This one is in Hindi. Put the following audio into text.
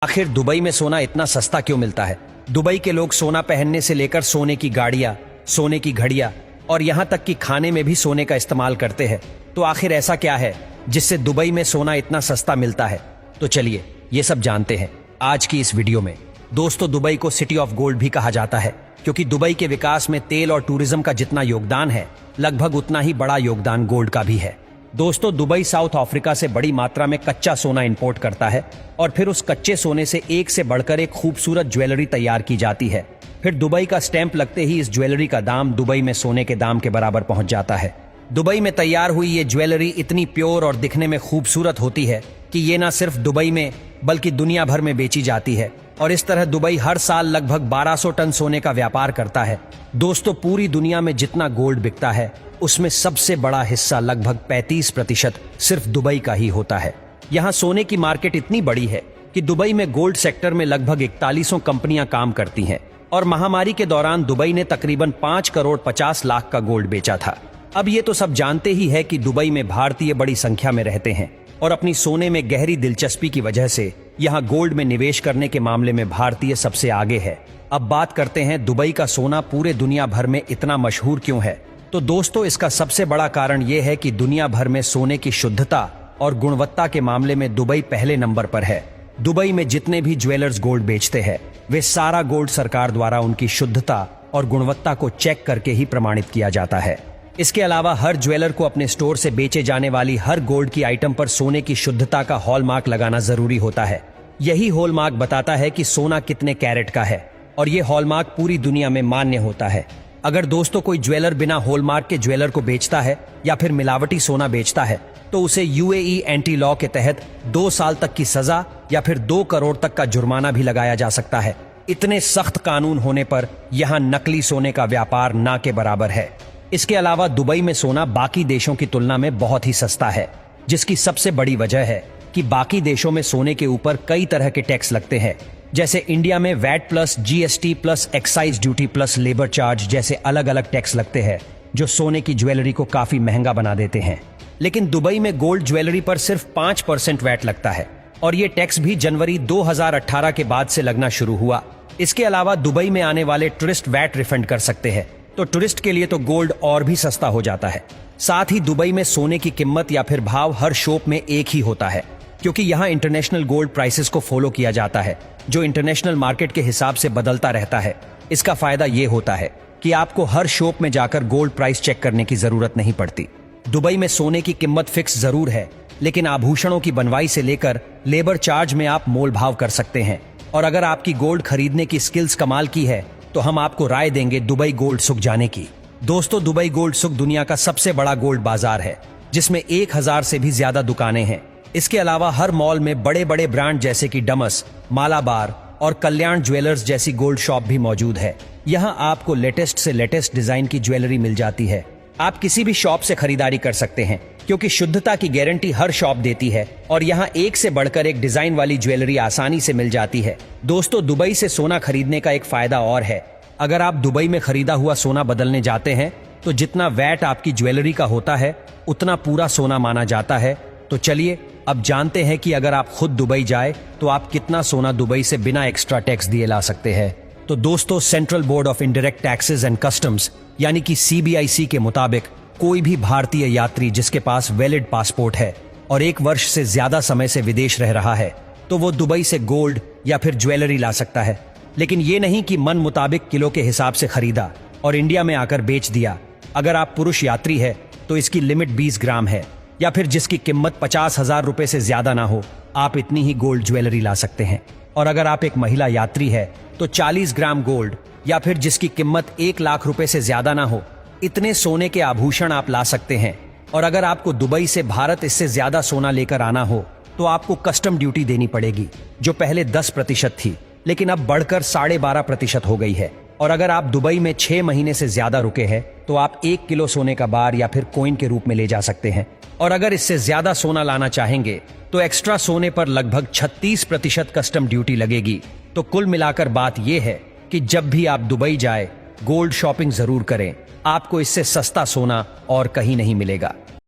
आखिर दुबई में सोना इतना सस्ता क्यों मिलता है? दुबई के लोग सोना पहनने से लेकर सोने की गाड़ियां, सोने की घड़ियां और यहां तक कि खाने में भी सोने का इस्तेमाल करते हैं। तो आखिर ऐसा क्या है जिससे दुबई में सोना इतना सस्ता मिलता है? तो चलिए ये सब जानते हैं आज की इस वीडियो में। दोस्तों, दुबई को सिटी ऑफ गोल्ड भी कहा जाता है क्योंकि दुबई के विकास में तेल और टूरिज्म का जितना योगदान है, लगभग उतना ही बड़ा योगदान गोल्ड का भी है। दोस्तों, दुबई साउथ अफ्रीका से बड़ी मात्रा में कच्चा सोना इंपोर्ट करता है और फिर उस कच्चे सोने से एक से बढ़कर एक खूबसूरत ज्वेलरी तैयार की जाती है। फिर दुबई का स्टैंप लगते ही इस ज्वेलरी का दाम दुबई में सोने के दाम के बराबर पहुंच जाता है। दुबई में तैयार हुई ये ज्वेलरी इतनी प्योर और दिखने में खूबसूरत होती है कि ये ना सिर्फ दुबई में बल्कि दुनिया भर में बेची जाती है और इस तरह दुबई हर साल लगभग 1200 टन सोने का व्यापार करता है। दोस्तों, पूरी दुनिया में जितना गोल्ड बिकता है उसमें सबसे बड़ा हिस्सा लगभग 35% सिर्फ दुबई का ही होता है। यहाँ सोने की मार्केट इतनी बड़ी है कि दुबई में गोल्ड सेक्टर में लगभग 41 कंपनियां काम करती हैं और महामारी के दौरान दुबई ने तकरीबन 5 करोड़ 50 लाख का गोल्ड बेचा था। अब ये तो सब जानते ही है कि दुबई में भारतीय बड़ी संख्या में रहते हैं और अपनी सोने में गहरी दिलचस्पी की वजह से यहाँ गोल्ड में निवेश करने के मामले में भारतीय सबसे आगे है। अब बात करते हैं दुबई का सोना पूरे दुनिया भर में इतना मशहूर क्यों है। तो दोस्तों, इसका सबसे बड़ा कारण यह है कि दुनिया भर में सोने की शुद्धता और गुणवत्ता के मामले में दुबई पहले नंबर पर है। दुबई में जितने भी ज्वेलर्स गोल्ड बेचते हैं वे सारा गोल्ड सरकार द्वारा उनकी शुद्धता और गुणवत्ता को चेक करके ही प्रमाणित किया जाता है। इसके अलावा हर ज्वेलर को अपने स्टोर से बेचे जाने वाली हर गोल्ड की आइटम पर सोने की शुद्धता का हॉलमार्क लगाना जरूरी होता है। यही हॉलमार्क बताता है कि सोना कितने कैरेट का है और ये हॉलमार्क पूरी दुनिया में मान्य होता है। अगर दोस्तों कोई ज्वेलर बिना हॉलमार्क के ज्वेलर को बेचता है या फिर मिलावटी सोना बेचता है तो उसे यूएई एंटी लॉ के तहत 2 साल तक की सजा या फिर 2 करोड़ तक का जुर्माना भी लगाया जा सकता है। इतने सख्त कानून होने पर यहाँ नकली सोने का व्यापार ना के बराबर है। इसके अलावा दुबई में सोना बाकी देशों की तुलना में बहुत ही सस्ता है, जिसकी सबसे बड़ी वजह है कि बाकी देशों में सोने के ऊपर कई तरह के टैक्स लगते हैं। जैसे इंडिया में VAT plus GST plus excise duty plus labour charge जैसे अलग अलग टैक्स लगते हैं जो सोने की ज्वेलरी को काफी महंगा बना देते हैं। लेकिन दुबई में गोल्ड ज्वेलरी पर सिर्फ 5% वैट लगता है और ये टैक्स भी जनवरी 2018 के बाद से लगना शुरू हुआ। इसके अलावा दुबई में आने वाले टूरिस्ट वैट रिफंड कर सकते हैं, तो टूरिस्ट के लिए तो गोल्ड और भी सस्ता हो जाता है। साथ ही दुबई में सोने की कीमत या फिर भाव हर शॉप में एक ही होता है क्योंकि यहाँ इंटरनेशनल गोल्ड प्राइसेस को फॉलो किया जाता है जो इंटरनेशनल मार्केट के हिसाब से बदलता रहता है। इसका फायदा ये होता है कि आपको हर शॉप में जाकर गोल्ड प्राइस चेक करने की जरूरत नहीं पड़ती। दुबई में सोने की कीमत फिक्स जरूर है, लेकिन आभूषणों की बनवाई से लेकर लेबर चार्ज में आप मोल भाव कर सकते हैं। और अगर आपकी गोल्ड खरीदने की स्किल्स कमाल की है तो हम आपको राय देंगे दुबई गोल्ड सुक जाने की। दोस्तों, दुबई गोल्ड सुक दुनिया का सबसे बड़ा गोल्ड बाजार है जिसमें 1000 से भी ज्यादा दुकानें हैं। इसके अलावा हर मॉल में बड़े बड़े ब्रांड जैसे कि डमस, मालाबार और कल्याण ज्वेलर्स जैसी गोल्ड शॉप भी मौजूद है। यहाँ आपको लेटेस्ट से लेटेस्ट डिजाइन की ज्वेलरी मिल जाती है। आप किसी भी शॉप से खरीदारी कर सकते हैं क्योंकि शुद्धता की गारंटी हर शॉप देती है और यहाँ एक से बढ़कर एक डिजाइन वाली ज्वेलरी आसानी से मिल जाती है। दोस्तों, दुबई से सोना खरीदने का एक फायदा और है। अगर आप दुबई में खरीदा हुआ सोना बदलने जाते हैं तो जितना वैट आपकी ज्वेलरी का होता है उतना पूरा सोना माना जाता है। तो चलिए अब जानते हैं कि अगर आप खुद दुबई जाए तो आप कितना सोना दुबई से बिना एक्स्ट्रा टैक्स दिए ला सकते हैं। तो दोस्तों, central board of indirect taxes and customs यानी कि CBIC के मुताबिक कोई भी भारतीय यात्री जिसके पास वैलिड पासपोर्ट है और 1 वर्ष से ज्यादा समय से विदेश रह रहा है तो वो दुबई से गोल्ड या फिर ज्वेलरी ला सकता है। लेकिन ये नहीं कि मन मुताबिक किलो के हिसाब से खरीदा और इंडिया में आकर बेच दिया। अगर आप पुरुष यात्री है तो इसकी लिमिट 20 ग्राम है या फिर जिसकी कीमत 50,000 रुपए से ज्यादा ना हो, आप इतनी ही गोल्ड ज्वेलरी ला सकते हैं। और अगर आप एक महिला यात्री है तो 40 ग्राम गोल्ड या फिर जिसकी कीमत 1 लाख रुपए से ज्यादा ना हो, इतने सोने के आभूषण आप ला सकते हैं। और अगर आपको दुबई से भारत इससे ज्यादा सोना लेकर आना हो तो आपको कस्टम ड्यूटी देनी पड़ेगी जो पहले 10% थी लेकिन अब बढ़कर 12.5% हो गई है। और अगर आप दुबई में 6 महीने से ज्यादा रुके हैं तो आप 1 किलो सोने का बार या फिर कॉइन के रूप में ले जा सकते हैं। और अगर इससे ज्यादा सोना लाना चाहेंगे तो एक्स्ट्रा सोने पर लगभग 36% कस्टम ड्यूटी लगेगी। तो कुल मिलाकर बात यह है कि जब भी आप दुबई जाए गोल्ड शॉपिंग जरूर करें, आपको इससे सस्ता सोना और कहीं नहीं मिलेगा।